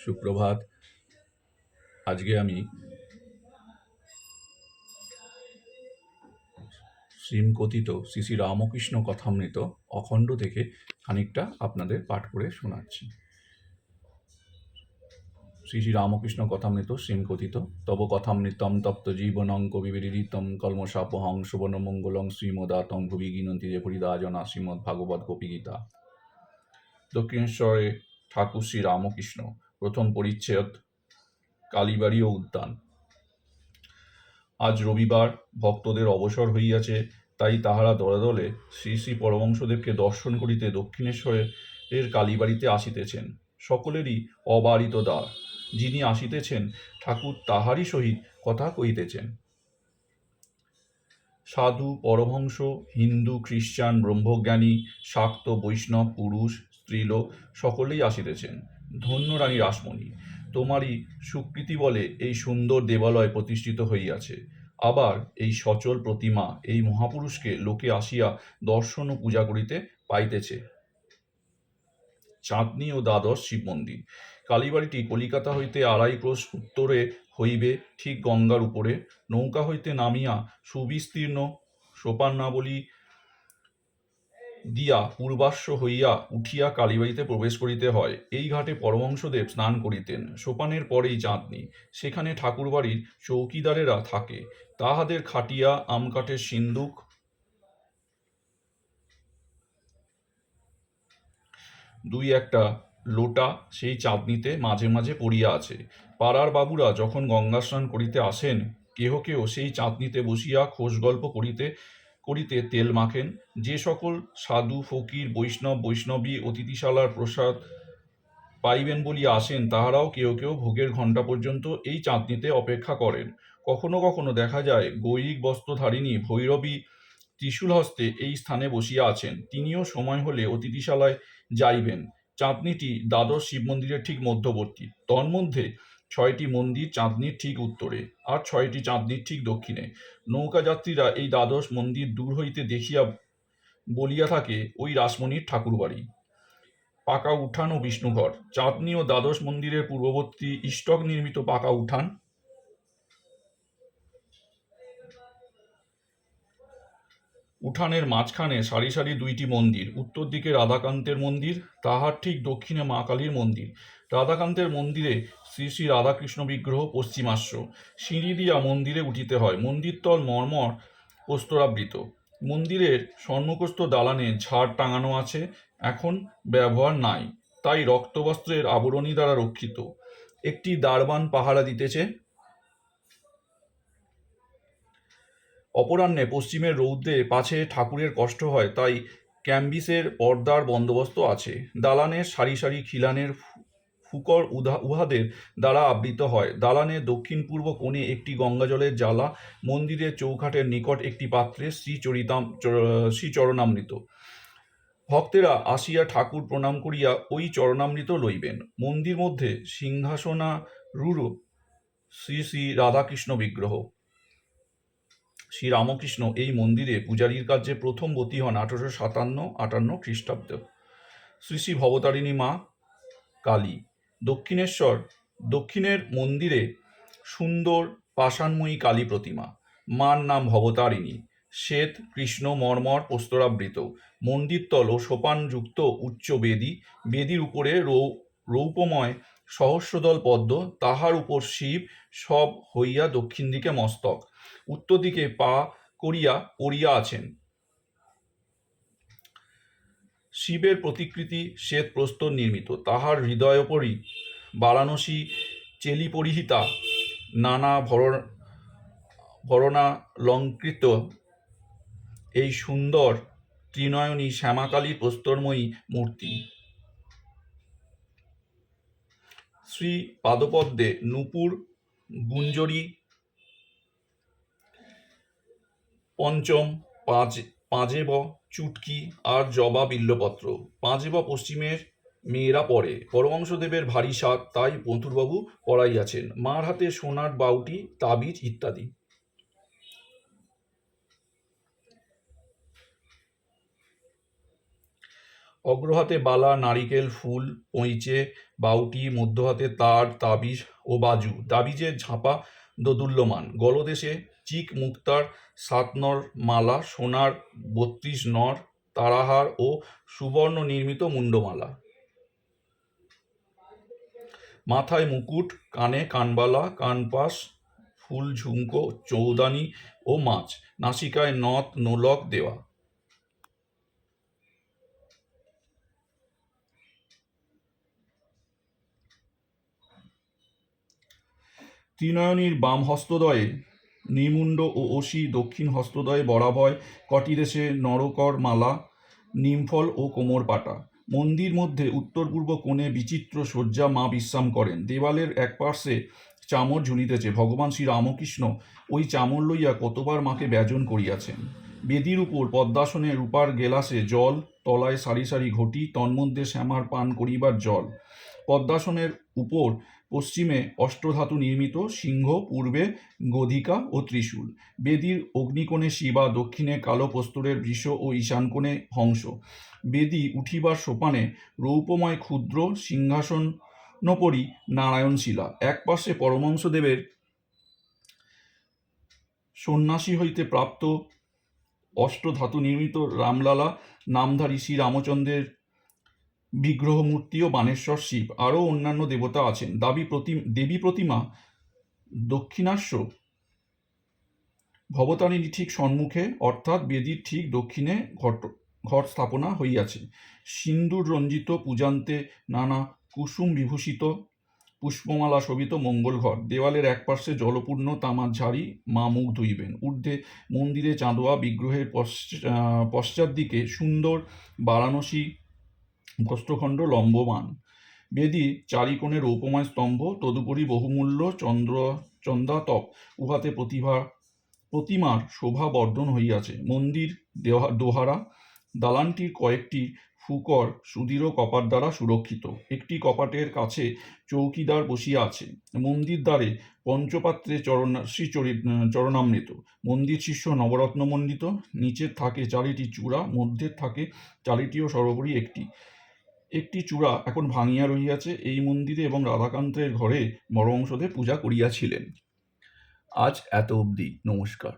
সুপ্রভাত। আজকে আমি শ্রীমকথিত শ্রী শ্রী রামকৃষ্ণ কথামৃত অখণ্ড থেকে খানিকটা আপনাদের পাঠ করে শোনাচ্ছি। শ্রী শ্রী রামকৃষ্ণ কথামৃত শ্রীমকথিত তব কথামৃতম তপ্ত জীবনং কবিবিদিতম কলমশাপহং সুবর্ণমঙ্গলং শ্রীমদাতং ভুবি গিনন্তি যে পরিদাজনা শ্রীমদ্ ভাগবত গোপীগীতা। দক্ষিণেশ্বরে ঠাকুর শ্রী রামকৃষ্ণ। প্রথম পরিচ্ছেদ, কালীবাড়ি ও উদ্যান। আজ রবিবার, ভক্তদের অবসর হইয়াছে, তাই তাহারা দলে দলে শ্রী শ্রী পরমহংসদেবকে দর্শন করিতে দক্ষিণেশ্বরের কালীবাড়িতে আসিতেছেন। সকলেরই অবারিত দ্বার। যিনি আসিতেছেন, ঠাকুর তাহারই সহিত কথা কহিতেছেন। সাধু, পরমহংস, হিন্দু, খ্রিস্টান, ব্রহ্মজ্ঞানী, শাক্ত, বৈষ্ণব, পুরুষ, স্ত্রীলোক সকলেই আসিতেছেন। ধন্য রানী রাসমণি, তোমারই সুকৃতি বলে এই সুন্দর দেবালয় প্রতিষ্ঠিত হইয়াছে। আবার এই সচল প্রতিমা, এই মহাপুরুষকে লোকে আসিয়া দর্শন ও পূজা করিতে পাইতেছে। চাঁদনী ও দ্বাদশ শিব মন্দির। কালীবাড়িটি কলিকাতা হইতে 2.5 ক্রোশ উত্তরে হইবে, ঠিক গঙ্গার উপরে। নৌকা হইতে নামিয়া সুবিস্তীর্ণ সোপানাবলী দিয়া পূর্বাশ্ব হইয়া উঠিয়া কালীবাড়িতে প্রবেশ করিতে হয়। এই ঘাটে পরমহংসদেব স্নান করিতেন। সোপানের পরেই চাঁদনী। সেখানে ঠাকুরবাড়ির চৌকিদারেরা থাকে। তাহাদের খাটিয়া, আমকাঠের সিন্দুক, দুই একটা লোটা সেই চাঁদনীতে মাঝে মাঝে পড়িয়া আছে। পাড়ার বাবুরা যখন গঙ্গা স্নান করিতে আসেন, কেহ কেহ সেই চাঁদনীতে বসিয়া খোশ গল্প করিতে করিতে তেল মাখেন। যে সকল সাধু, ফকির, বৈষ্ণব, বৈষ্ণবী অতিথিশালার প্রসাদ পাইবেন বলিয়া আসেন, তাহারাও কেউ কেউ ভোগের ঘণ্টা পর্যন্ত এই চাঁদনীতে অপেক্ষা করেন। কখনো কখনো দেখা যায় গৈরিক বস্ত্রধারিণী ভৈরবী ত্রিশূল হস্তে এই স্থানে বসিয়া আছেন। তিনিও সময় হলে অতিথিশালায় যাইবেন। চাঁদনীটি দ্বাদশ শিব মন্দিরের ঠিক মধ্যবর্তী। তন্মধ্যে 6টি মন্দির চাঁদনীর ঠিক উত্তরে, আর 6টি চাঁদনীর ঠিক দক্ষিণে। নৌকা যাত্রীরা এই দ্বাদশ মন্দির দূর হইতে দেখিয়া বলিয়া থাকে, ওই রাসমণির ঠাকুরবাড়ি। পাকা উঠান ও বিষ্ণুঘর। চাঁদনী ও দ্বাদশ মন্দিরের পূর্ববর্তী ইষ্টক নির্মিত পাকা উঠান। উঠানের মাঝখানে সারি সারি 2টি মন্দির। উত্তর দিকে রাধাকান্তের মন্দির, তাহার ঠিক দক্ষিণে মা কালীর মন্দির। রাধাকান্তের মন্দিরে শ্রী শ্রী রাধাকৃষ্ণ বিগ্রহ পশ্চিমাস্য। সিঁড়ি দিয়া মন্দিরে উঠিতে হয়। মন্দিরতল মর্মর প্রস্তরাবৃত। মন্দিরের সম্মুখস্থ দালানে ঝাড় টাঙানো আছে, এখন ব্যবহার নাই, তাই রক্তবস্ত্রের আবরণী দ্বারা রক্ষিত। একটি দারবান পাহারা দিতেছে। অপরাহ্নে পশ্চিমের রৌদ্রে পাছে ঠাকুরের কষ্ট হয়, তাই ক্যাম্বিসের পর্দার বন্দোবস্ত আছে। দালানের সারি সারি খিলানের ফুকর উহাদের দ্বারা আবৃত হয়। দালানের দক্ষিণ পূর্ব কোণে একটি গঙ্গাজলের জ্বালা। মন্দিরের চৌখাটের নিকট একটি পাত্রে শ্রীচরণামৃত। ভক্তেরা আসিয়া ঠাকুর প্রণাম করিয়া ওই চরণামৃত লইবেন। মন্দির মধ্যে সিংহাসনারূঢ় শ্রী শ্রী রাধাকৃষ্ণ বিগ্রহ। শ্রী রামকৃষ্ণ এই মন্দিরে পূজারীর কার্যে প্রথম ব্রতী হন 1857-58 খ্রিস্টাব্দ। শ্রী শ্রী ভবতারিণী মা কালী। দক্ষিণের মন্দিরে সুন্দর পাষাণময়ী কালী প্রতিমা। মার নাম ভবতারিণী। শ্বেত কৃষ্ণ মর্মর প্রস্তরাবৃত। মন্দিরতল ও সোপানযুক্ত উচ্চ বেদী। বেদীর উপরে রৌপময় সহস্রদল পদ্ম, তাহার উপর শিব, সব হইয়া দক্ষিণ দিকে মস্তক। উত্তর দিকে পা করিয়া পড়িয়া আছেন। শিবের প্রতিকৃতি শ্বেত প্রস্তর নির্মিত। তাহার হৃদয়োপরি বারাণসী চেলি পরিহিতা নানা ভরণালঙ্কৃত এই সুন্দর ত্রিনয়নী শ্যামাকালীর প্রস্তরময়ী মূর্তি। শ্রী পাদপদ্মে নূপুর, গুঞ্জরী, পঞ্চম, পাঁজেব, চুটকি আর জবা বিল্বপত্র। পাঁজেব পশ্চিমের মেয়েরা পরে। পরমহংসদেবের ভারী সাধ, তাই মথুরবাবু পড়াইয়াছেন। মার হাতে সোনার বাউটি, তাবিজ ইত্যাদি। অগ্রহাতে বালা, নারিকেল ফুল, পইচে, বাউটি, মধ্য হাতে তার, তাবিজ ও বাজু। তাবিজের ঝাঁপা দোদুল্যমান। গলদেশে চিক মুক্তার 7 নর মালা, সোনার 32 নর তারাহার ও সুবর্ণ নির্মিত মুন্ডমালা। মাথায় মুকুট, কানে কানবালা, কানপাশ, ফুল ঝুমকো, চৌদানি ও মাছ। নাসিকায় নথ নোলক দেওয়া। ত্রিনয়নীর বাম হস্তদ্বয়ে নিমুণ্ড ও অসি, দক্ষিণ হস্তদ্বয়ে বরাভয়, কটিদেশে নরকর মালা, নিমফল ও কোমর পাটা। মন্দির মধ্যে উত্তর পূর্ব কোণে বিচিত্র শয্যা মা বিশ্রাম করেন। দেওয়ালের এক পার্শ্বে চামর ঝুলিতেছে। ভগবান শ্রী রামকৃষ্ণ ওই চামর লইয়া কতবার মাকে ব্যজন করিয়াছেন। বেদির উপর পদ্মাসনে রূপার গেলাসে জল, তলায় সারি সারি ঘটি, তন্মধ্যে শ্যামার পান করিবার জল। পদ্মাসনের উপর পশ্চিমে অষ্টধাতু নির্মিত সিংহ, পূর্বে গধিকা ও ত্রিশূল। বেদির অগ্নিকোণে শিবা, দক্ষিণে কালো প্রস্তরের বৃষ ও ঈশানকোণে হংস। বেদি উঠিবার সোপানে রৌপময় ক্ষুদ্র সিংহাসনোপরি নারায়ণশিলা। এক পাশে পরমহংসদেবের সন্ন্যাসী হইতে প্রাপ্ত অষ্টধাতু নির্মিত রামলালা নামধারী শ্রী রামচন্দ্রের বিগ্রহ মূর্তি ও বানেশ্বর শিব। আরও অন্যান্য দেবতা আছেন। দেবী প্রতিমা দক্ষিণাস্য ভবতারিণী ঠিক সম্মুখে, অর্থাৎ বেদির ঠিক দক্ষিণে ঘট স্থাপনা হইয়াছে। সিন্দুর রঞ্জিত পূজান্তে নানা কুসুম বিভূষিত পুষ্পমালা শোভিত মঙ্গল ঘর। দেওয়ালের এক পার্শ্বে জলপূর্ণ তামার ঝাড়ি, মা মুখ ধুইবেন। ঊর্ধ্বে মন্দিরে চাঁদোয়া, বিগ্রহের পশ্চাৎ দিকে সুন্দর বারাণসী বস্ত্রখণ্ড লম্বমান। বেদি চারিকোণে রৌপময় স্তম্ভ, তদুপরি বহুমূল্য চন্দাতপ, উহাতে প্রতিমার শোভা বর্ধন হইয়াছে। মন্দির দোহারা। দালানটির কয়েকটি ফুকর সুদৃঢ় কপাট দ্বারা সুরক্ষিত। একটি কপাটের কাছে চৌকিদার বসিয়া আছে। মন্দির দ্বারে পঞ্চপাত্রে চরণামৃত। মন্দির শীর্ষ নবরত্নমণ্ডিত। নিচের থাকে 4টি চূড়া, মধ্যের থাকে 4টিও সর্বোপরি একটি চূড়া এখন ভাঙিয়া রহিয়াছে। এই মন্দিরে এবং রাধাকান্তের ঘরে পরমহংসদেব পূজা করিয়াছিলেন। আজ এত অবধি। নমস্কার।